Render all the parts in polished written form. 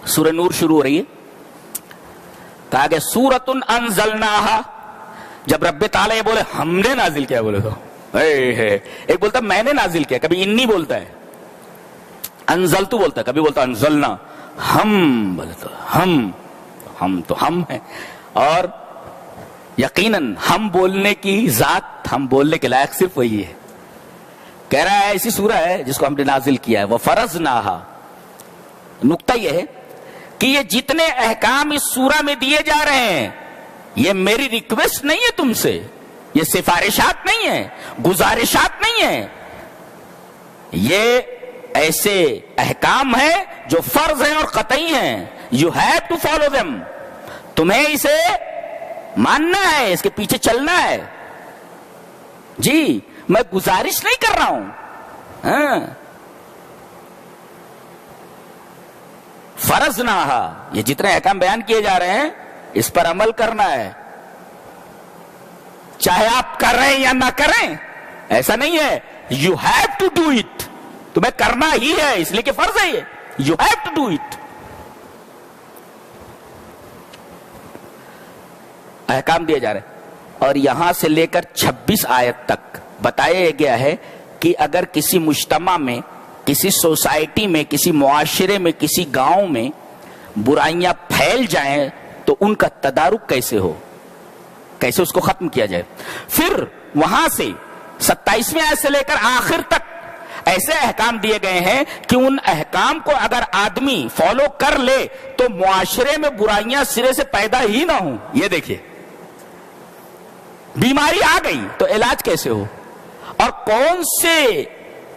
سورہ نور شروع ہو رہی ہے. کہا کہ سورۃ انزلناہا. جب رب تعالیٰ یہ بولے ہم نے نازل کیا, بولے تو ایک بولتا میں نے نازل کیا, کبھی انی بولتا ہے, انزلتو بولتا ہے, کبھی بولتا انزلنا. ہم بولے تو ہم تو ہم ہیں. اور یقیناً ہم بولنے کی ذات, ہم بولنے کے لائق صرف وہی ہے. کہہ رہا ہے ایسی سورہ ہے جس کو ہم نے نازل کیا ہے. وَفَرَضْنَاهَا. نقطہ یہ ہے کہ یہ جتنے احکام اس سورہ میں دیے جا رہے ہیں یہ میری ریکویسٹ نہیں ہے تم سے, یہ سفارشات نہیں ہیں, گزارشات نہیں ہیں, یہ ایسے احکام ہیں جو فرض ہیں اور قطعی ہیں. You have to follow them. تمہیں اسے ماننا ہے, اس کے پیچھے چلنا ہے. جی میں گزارش نہیں کر رہا ہوں. ہاں فرضناہا, یہ جتنے احکام بیان کیے جا رہے ہیں اس پر عمل کرنا ہے, چاہے آپ کر رہے ہیں یا نہ کریں. ایسا نہیں ہے you have to do it, تمہیں کرنا ہی ہے اس لیے کہ فرض ہے یہ. You have to do it. احکام دیے جا رہے ہیں اور یہاں سے لے کر 26 آیت تک بتایا گیا ہے کہ اگر کسی مجتمع میں, کسی سوسائٹی میں, کسی معاشرے میں, کسی گاؤں میں برائیاں پھیل جائیں تو ان کا تدارک کیسے ہو, کیسے اس کو ختم کیا جائے. پھر وہاں سے 27ویں آیت سے لے کر آخر تک ایسے احکام دیے گئے ہیں کہ ان احکام کو اگر آدمی فالو کر لے تو معاشرے میں برائیاں سرے سے پیدا ہی نہ ہوں. یہ دیکھیے بیماری آ گئی تو علاج کیسے ہو, اور کون سے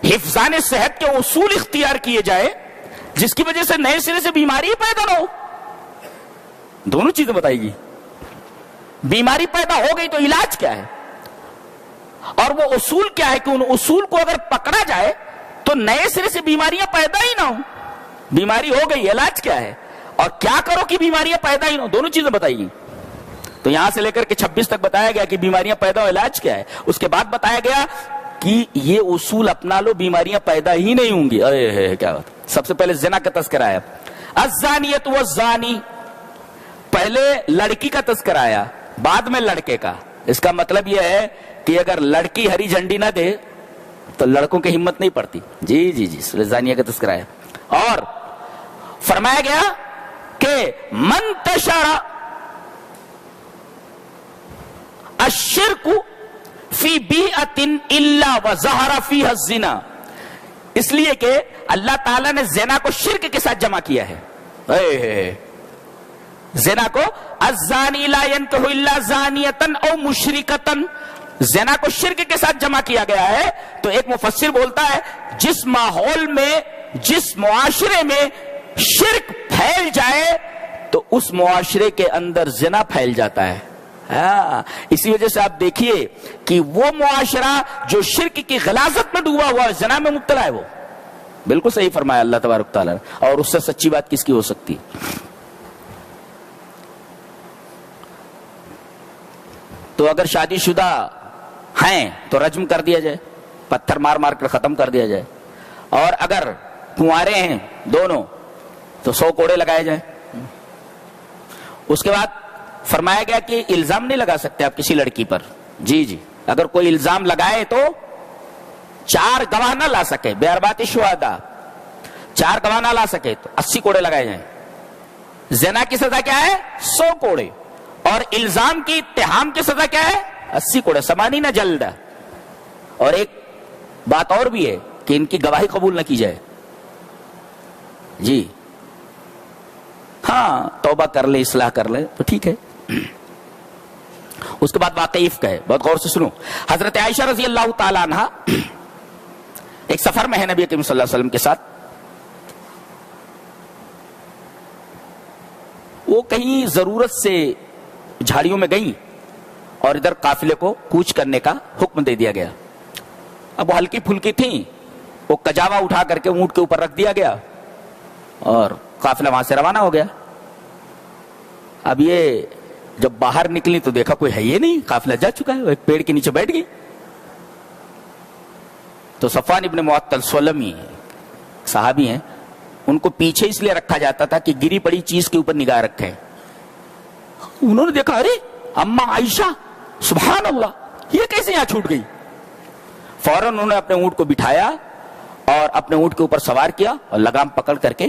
حفظان صحت کے اصول اختیار کیے جائے جس کی وجہ سے نئے سرے سے بیماری پیدا نہ ہو. دونوں چیزیں بتائے گی. بیماری پیدا ہو گئی تو علاج کیا ہے, اور وہ اصول کیا ہے کہ ان اصول کو اگر پکڑا جائے تو نئے سرے سے بیماریاں پیدا ہی نہ ہوں. بیماری ہو گئی, علاج کیا ہے, اور کیا کرو کہ بیماریاں پیدا ہی نہ ہوں. دونوں چیزیں بتائی گی. تو یہاں سے لے کر کے 26 تک بتایا گیا کہ بیماریاں پیدا ہو, علاج کیا ہے. اس کے بعد بتایا گیا کہ یہ اصول اپنا لو, بیماریاں پیدا ہی نہیں ہوں گی. ارے کیا بات. سب سے پہلے زنا کا تذکرہ آیا, الزانیۃ والزانی. پہلے لڑکی کا تذکرہ آیا, بعد میں لڑکے کا. اس کا مطلب یہ ہے کہ اگر لڑکی ہری جھنڈی نہ دے تو لڑکوں کی ہمت نہیں پڑتی. جی زانیہ کا تذکرہ ہے. اور فرمایا گیا کہ من تشر الشرک فی بیعۃ الا وظہر فیہا الزنا. اس لیے کہ اللہ تعالیٰ نے زنا کو شرک کے ساتھ جمع کیا ہے. زنا کو الزانی لا ينکح الا زانیۃ او مشرکۃ, زنا کو شرک کے ساتھ جمع کیا گیا ہے. تو ایک مفسر بولتا ہے جس ماحول میں, جس معاشرے میں شرک پھیل جائے تو اس معاشرے کے اندر زنا پھیل جاتا ہے. اسی وجہ سے آپ دیکھیے کہ وہ معاشرہ جو شرک کی غلاظت میں ڈوبا ہوا ہے, زنا میں مبتلا ہے, وہ بالکل صحیح فرمایا اللہ تبارک تعالیٰ نے. اور اس سے سچی بات کس کی ہو سکتی. تو اگر شادی شدہ ہیں تو رجم کر دیا جائے, پتھر مار مار کر ختم کر دیا جائے. اور اگر کنوارے ہیں دونوں تو 100 کوڑے لگائے جائیں. اس کے بعد فرمایا گیا کہ الزام نہیں لگا سکتے آپ کسی لڑکی پر. جی اگر کوئی الزام لگائے تو 4 گواہ نہ لا سکے, بے اربات شہداء, 4 گواہ نہ لا سکے تو 80 کوڑے لگائے جائیں. زنا کی سزا کیا ہے, 100 کوڑے. اور الزام کی اتہام کی سزا کیا ہے, 80 کوڑے, 80 جلد. اور ایک بات اور بھی ہے کہ ان کی گواہی قبول نہ کی جائے. جی ہاں توبہ کر لے, اصلاح کر لے تو ٹھیک ہے. اس کے بعد واقعیف کا ہے, بہت غور سے سنو. حضرت عائشہ رضی اللہ تعالی عنہ ایک سفر میں ہے نبی کریم صلی اللہ علیہ وسلم کے ساتھ. وہ کہیں ضرورت سے جھاڑیوں میں گئیں اور ادھر قافلے کو کوچ کرنے کا حکم دے دیا گیا. اب وہ ہلکی پھلکی تھیں, وہ کجاوا اٹھا کر کے اونٹ کے اوپر رکھ دیا گیا اور قافلہ وہاں سے روانہ ہو گیا. اب یہ جب باہر نکلی تو دیکھا کوئی ہے یہ نہیں, قافلہ جا چکا ہے. وہ ایک پیڑ کے نیچے بیٹھ گئی. تو صفوان ابن معطل سلمی صحابی ہیں, ان کو پیچھے اس لیے رکھا جاتا تھا کہ گری پڑی چیز کے اوپر نگاہ رکھیں. انہوں نے دیکھا ارے اما عائشہ سبحان اللہ یہ کیسے یہاں چھوٹ گئی. فوراً انہوں نے اپنے اونٹ کو بٹھایا اور اپنے اونٹ کے اوپر سوار کیا اور لگام پکڑ کر کے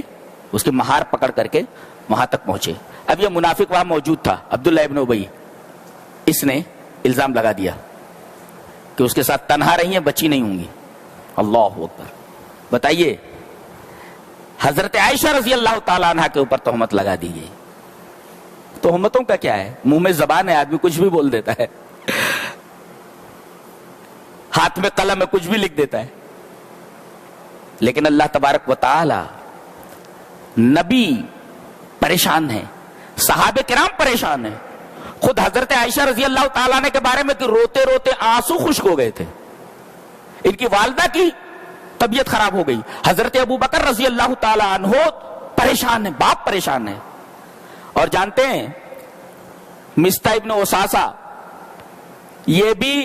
اس کی مہار پکڑ کر کے وہاں تک پہنچے. اب یہ منافق وہاں موجود تھا عبداللہ ابن ابی. اس نے الزام لگا دیا کہ اس کے ساتھ تنہا رہی ہیں بچی نہیں ہوں گی. اللہ اکبر. بتائیے حضرت عائشہ رضی اللہ تعالیٰ عنہ کے اوپر تہمت لگا دی گئی. تہمتوں کا کیا ہے, منہ میں زبان ہے, آدمی کچھ بھی بول دیتا ہے, ہاتھ میں قلم ہے, کچھ بھی لکھ دیتا ہے. لیکن اللہ تبارک و تعالی, نبی پریشان ہیں, صحابہ کرام پریشان ہیں. خود حضرت عائشہ رضی اللہ تعالیٰ عنہ کے بارے میں کہ روتے روتے آنسو خشک ہو گئے تھے. ان کی والدہ کی طبیعت خراب ہو گئی. حضرت ابو بکر رضی اللہ تعالیٰ عنہ پریشان ہیں, باپ پریشان ہیں. اور جانتے ہیں مستہ ابن اساسہ یہ بھی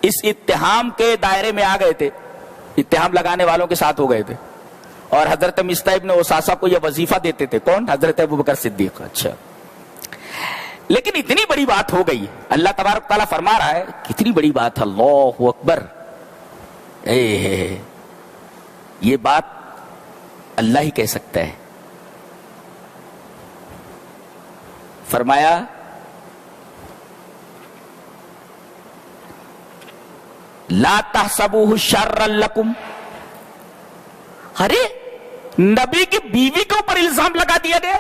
اس اتہام کے دائرے میں آ گئے تھے, اتہام لگانے والوں کے ساتھ ہو گئے تھے. اور حضرت مستہ ابن اساسہ کو یہ وظیفہ دیتے تھے. کون؟ حضرت ابو بکر صدیق. اچھا, لیکن اتنی بڑی بات ہو گئی. اللہ تبارک تعالیٰ فرما رہا ہے کتنی بڑی بات, اللہ اکبر. یہ بات اللہ ہی کہہ سکتا ہے. فرمایا لا تحسبوه شرا لکم. ارے نبی کی بیوی کے اوپر الزام لگا دیا گیا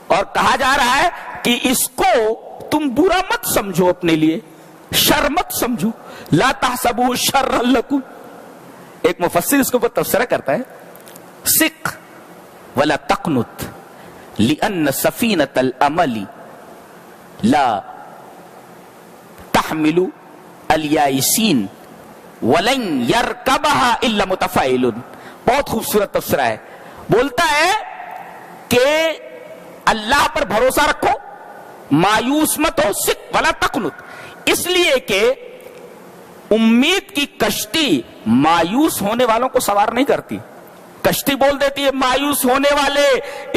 اور کہا جا رہا ہے کہ اس کو تم برا مت سمجھو, اپنے لیے شر مت سمجھو. لا تحسبوه شرا لکم. ایک مفسر اس کے اوپر تفسیرہ کرتا ہے, سق ولا تقنط لأن سفینۃ الامل لا تحمل الیائسین ولن یرکبها الا متفائل. بہت خوبصورت تفسیرہ ہے. بولتا ہے کہ اللہ پر بھروسہ رکھو, مایوس مت ہو, سق ولا تقنط, اس لیے کہ امید کی کشتی مایوس ہونے والوں کو سوار نہیں کرتی. کشتی بول دیتی ہے مایوس ہونے والے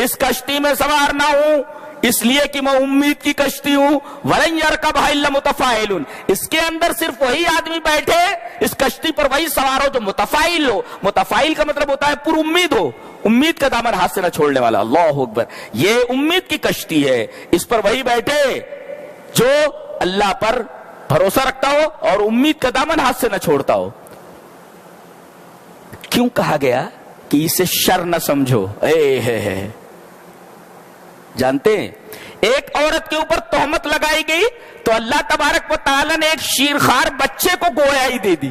اس کشتی میں سوار نہ ہوں, اس لیے کہ میں امید کی کشتی ہوں. وَلَن يَرْكَبْهَا إِلَّا مُتَفَائِلٌ. اس کے اندر صرف وہی آدمی بیٹھے اس کشتی پر, وہی سوار ہو جو متفائل ہو. متفائل کا مطلب ہوتا ہے پر امید ہو, امید کا دامن ہاتھ سے نہ چھوڑنے والا. اللہ اکبر. یہ امید کی کشتی ہے, اس پر وہی بیٹھے جو اللہ پر بھروسہ رکھتا ہو اور امید کا دامن ہاتھ سے نہ چھوڑتا ہو. کیوں کہا گیا کہ اسے شر نہ سمجھو؟ جانتے ہیں ایک عورت کے اوپر تہمت لگائی گئی تو اللہ تبارک و تعالی نے ایک شیرخوار بچے کو گویائی دے دی.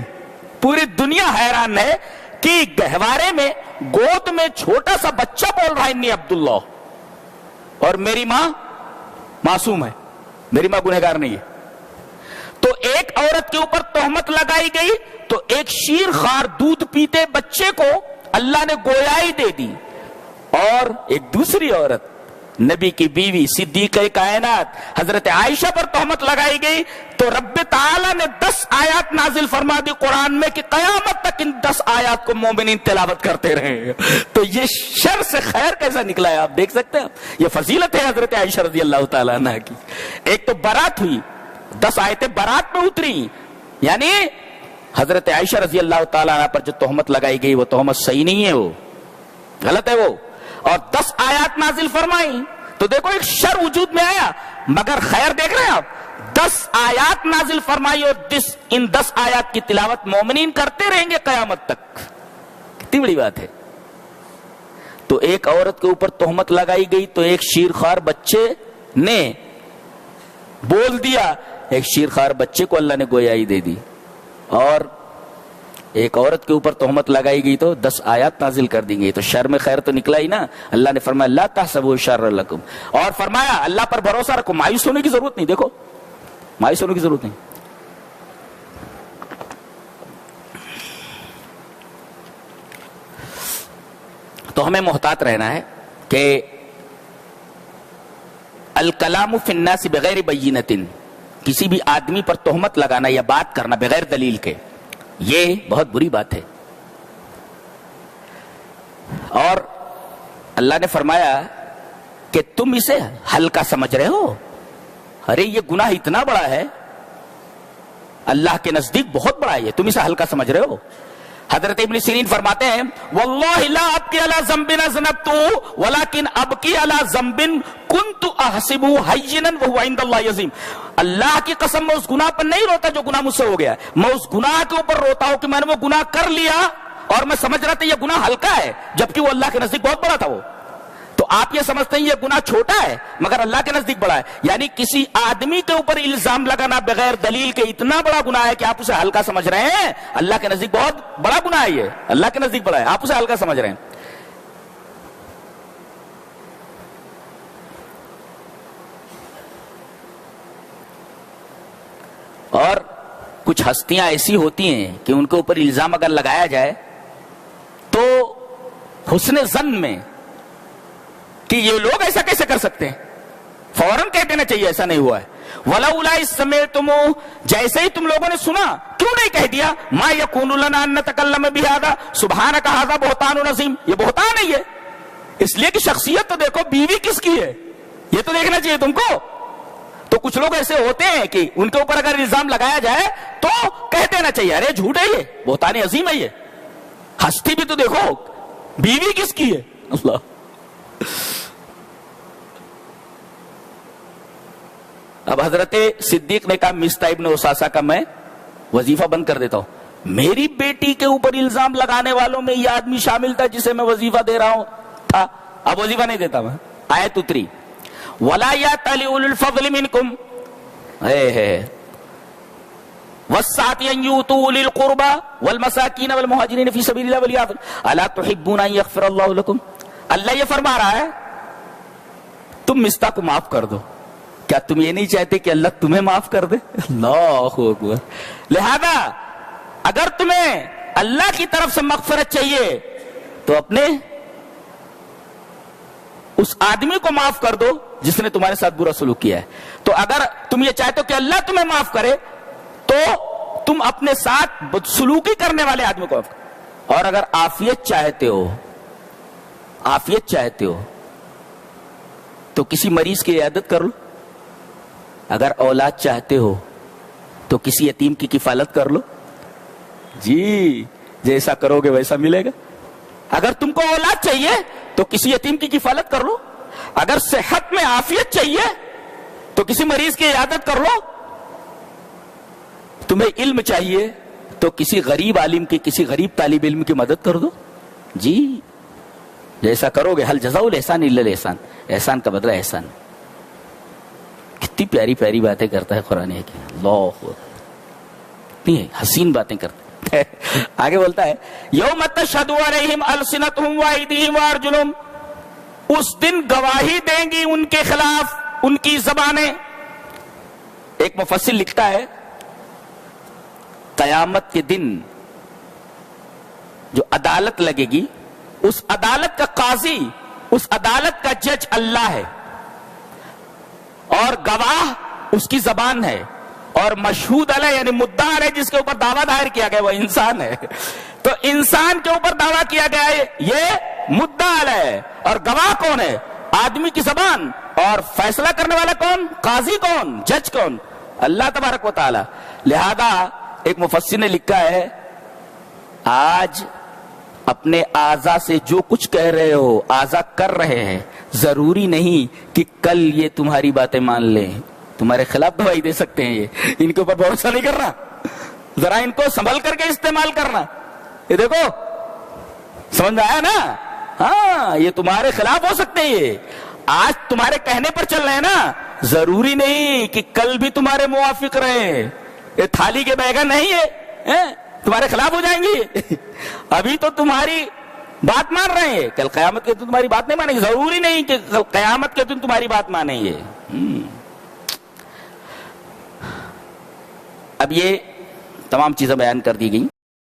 پوری دنیا حیران ہے کہ گہوارے میں گود میں چھوٹا سا بچہ بول رہا ہے انی عبداللہ, اور میری ماں معصوم ہے, میری ماں گنہگار نہیں ہے. تو ایک عورت کے اوپر تہمت لگائی گئی تو ایک شیرخوار دودھ پیتے بچے کو اللہ نے گویائی دے دی. اور ایک دوسری عورت نبی کی بیوی صدیقہ کائنات حضرت عائشہ پر تہمت لگائی گئی تو رب تعالی نے 10 آیات نازل فرما دی قرآن میں کہ قیامت تک ان 10 آیات کو مومنین تلاوت کرتے رہے. تو یہ شر سے خیر کیسا نکلا ہے آپ دیکھ سکتے ہیں. یہ فضیلت ہے حضرت عائشہ رضی اللہ تعالیٰ عنہ کی. ایک تو برات ہوئی, 10 آیتیں برات میں اتری, یعنی حضرت عائشہ رضی اللہ تعالیٰ عنہ پر جو تہمت لگائی گئی وہ تہمت صحیح نہیں ہے, وہ غلط ہے وہ. اور 10 آیات نازل فرمائی تو دیکھو ایک شر وجود میں آیا, مگر خیر دیکھ رہے ہیں آپ, 10 آیات نازل فرمائی اور ان 10 آیات کی تلاوت مومنین کرتے رہیں گے قیامت تک. کتنی بڑی بات ہے. تو ایک عورت کے اوپر تہمت لگائی گئی تو ایک شیرخوار بچے نے بول دیا, ایک شیرخوار بچے کو اللہ نے گویائی دے دی. اور ایک عورت کے اوپر تہمت لگائی گئی تو 10 آیات نازل کر دی گئی. تو شر میں خیر تو نکلا ہی نا. اللہ نے فرمایا لا تحسبوه شرا لکم, اور فرمایا اللہ پر بھروسہ رکھو, مایوس ہونے کی ضرورت نہیں. دیکھو مایوس ہونے کی ضرورت نہیں. تو ہمیں محتاط رہنا ہے کہ الکلام فی الناس بغیر بینۃ, کسی بھی آدمی پر تہمت لگانا یا بات کرنا بغیر دلیل کے, یہ بہت بری بات ہے. اور اللہ نے فرمایا کہ تم اسے ہلکا سمجھ رہے ہو. ارے یہ گناہ اتنا بڑا ہے, اللہ کے نزدیک بہت بڑا ہے, تم اسے ہلکا سمجھ رہے ہو. حضرت ابن سیرین فرماتے ہیں واللہ لا ابکی علی ذنب اذنبت ولکن ابکی علی ذنب کنت احسبہ ہینا وہو عند اللہ عظیم. اللہ کی قسم میں اس گناہ پر نہیں روتا جو گناہ مجھ سے ہو گیا, میں اس گناہ کے اوپر روتا ہوں کہ میں نے وہ گناہ کر لیا اور میں سمجھ رہا تھا یہ گناہ ہلکا ہے, جبکہ وہ اللہ کے نزدیک بہت بڑا تھا. وہ تو آپ یہ سمجھتے ہیں یہ گناہ چھوٹا ہے مگر اللہ کے نزدیک بڑا ہے. یعنی کسی آدمی کے اوپر الزام لگانا بغیر دلیل کے اتنا بڑا گناہ ہے کہ آپ اسے ہلکا سمجھ رہے ہیں. اللہ کے نزدیک بہت بڑا گناہ ہے, یہ اللہ کے نزدیک بڑا ہے, آپ اسے ہلکا سمجھ رہے ہیں. اور کچھ ہستیاں ایسی ہوتی ہیں کہ ان کے اوپر الزام اگر لگایا جائے تو حسن ظن میں کہ یہ لوگ ایسا کیسے کر سکتے ہیں فوراً کہہ دینا چاہیے ایسا نہیں ہوا ہے. وَلَوْلَا إِذْ سَمِعْتُمُوهُ, جیسے ہی تم لوگوں نے سنا کیوں نہیں کہہ دیا مَا يَكُونُ لَنَا أَن نَتَكَلَّمَ بِهَذَا سُبْحَانَكَ هَذَا بُهْتَانٌ عَظِيمٌ. یہ بہتان ہے, یہ اس لیے کہ شخصیت تو دیکھو بیوی کس کی ہے یہ تو دیکھنا چاہیے تم کو. تو کچھ لوگ ایسے ہوتے ہیں کہ ان کے اوپر اگر الزام لگایا جائے تو کہہ دینا چاہیے ارے جھوٹ ہے, یہ بہتان عظیم ہے, یہ ہستی بھی تو دیکھو بیوی کس کی ہے. اللہ اب حضرت صدیق نے کہا مصطح ابن اساسہ کا میں وظیفہ بند کر دیتا ہوں. میری بیٹی کے اوپر الزام لگانے والوں میں یہ آدمی شامل تھا جسے میں وظیفہ دے رہا ہوں تھا, اب وظیفہ نہیں دیتا میں. آیت اتری وَلَا يَأْتَلِ أُولُو الْفَضْلِ مِنْكُمْ وَالسَّعَةِ أَنْ يُؤْتُوا أُولِي الْقُرْبَى وَالْمَسَاكِينَ وَالْمُهَاجِرِينَ فِي سَبِيلِ اللَّهِ وَالْيَعْفُوا أَلَا تُحِبُّونَ أَنْ يَغْفِرَ اللَّهُ لَكُمْ. اللہ یہ فرما رہا ہے تم مصطح کو معاف کر دو, کیا تم یہ نہیں چاہتے کہ اللہ تمہیں معاف کر دے؟ اللہ اکبر. لہذا اگر تمہیں اللہ کی طرف سے مغفرت چاہیے تو اپنے اس آدمی کو معاف کر دو جس نے تمہارے ساتھ برا سلوک کیا ہے. تو اگر تم یہ چاہتے ہو کہ اللہ تمہیں معاف کرے تو تم اپنے ساتھ بدسلوکی کرنے والے آدمی کو معاف کرو. اور اگر عافیت چاہتے ہو تو کسی مریض کی عیادت کر لو. اگر اولاد چاہتے ہو تو کسی یتیم کی کفالت کر لو. جی جیسا کرو گے ویسا ملے گا. اگر تم کو اولاد چاہیے تو کسی یتیم کی کفالت کر لو. اگر صحت میں عافیت چاہیے تو کسی مریض کی عیادت کر لو. تمہیں علم چاہیے تو کسی غریب عالم کی, کسی غریب طالب علم کی مدد کر دو. جی جیسا کرو گے. حل جزاء الاحسان الا الاحسان, احسان کا بدلہ احسان. کتنی پیاری پیاری باتیں کرتا ہے قرآن کی. اللہ کتنی حسین باتیں کرتا ہے. آگے بولتا ہے یوم تشہد علیہم السنتہم وایدیہم وارجلہم, اس دن گواہی دیں گی ان کے خلاف ان کی زبانیں. ایک مفسر لکھتا ہے قیامت کے دن جو عدالت لگے گی اس عدالت کا قاضی, اس عدالت کا جج اللہ ہے اور گواہ اس کی زبان ہے, اور مشہود علیہ یعنی مدعا علیہ جس کے اوپر دعویٰ دائر کیا گیا وہ انسان ہے. تو انسان کے اوپر دعویٰ کیا گیا ہے یہ مدعا علیہ ہے, اور گواہ کون ہے؟ آدمی کی زبان. اور فیصلہ کرنے والا کون؟ قاضی کون؟ جج کون؟ اللہ تبارک و تعالی. لہذا ایک مفسر نے لکھا ہے آج اپنے اعضاء سے جو کچھ کہہ رہے ہو, اعضاء کر رہے ہیں, ضروری نہیں کہ کل یہ تمہاری باتیں مان لیں, تمہارے خلاف دوائی دے سکتے ہیں. یہ ان کے اوپر بھروسہ نہیں کرنا, ذرا ان کو سنبھل کر کے استعمال کرنا. یہ دیکھو سمجھ میں آیا نا, ہاں یہ تمہارے خلاف ہو سکتے ہیں, یہ آج تمہارے کہنے پر چل رہے ہیں نا, ضروری نہیں کہ کل بھی تمہارے موافق رہے. یہ تھالی کے بیگن نہیں ہے, تمہارے خلاف ہو جائیں گی. ابھی تو تمہاری بات مان رہے ہیں, کل قیامت کے دن تمہاری بات نہیں مانیں گے. ضروری نہیں کہ کل قیامت کے دن تمہاری بات مانیں گے. اب یہ تمام چیزیں بیان کر دی گئی.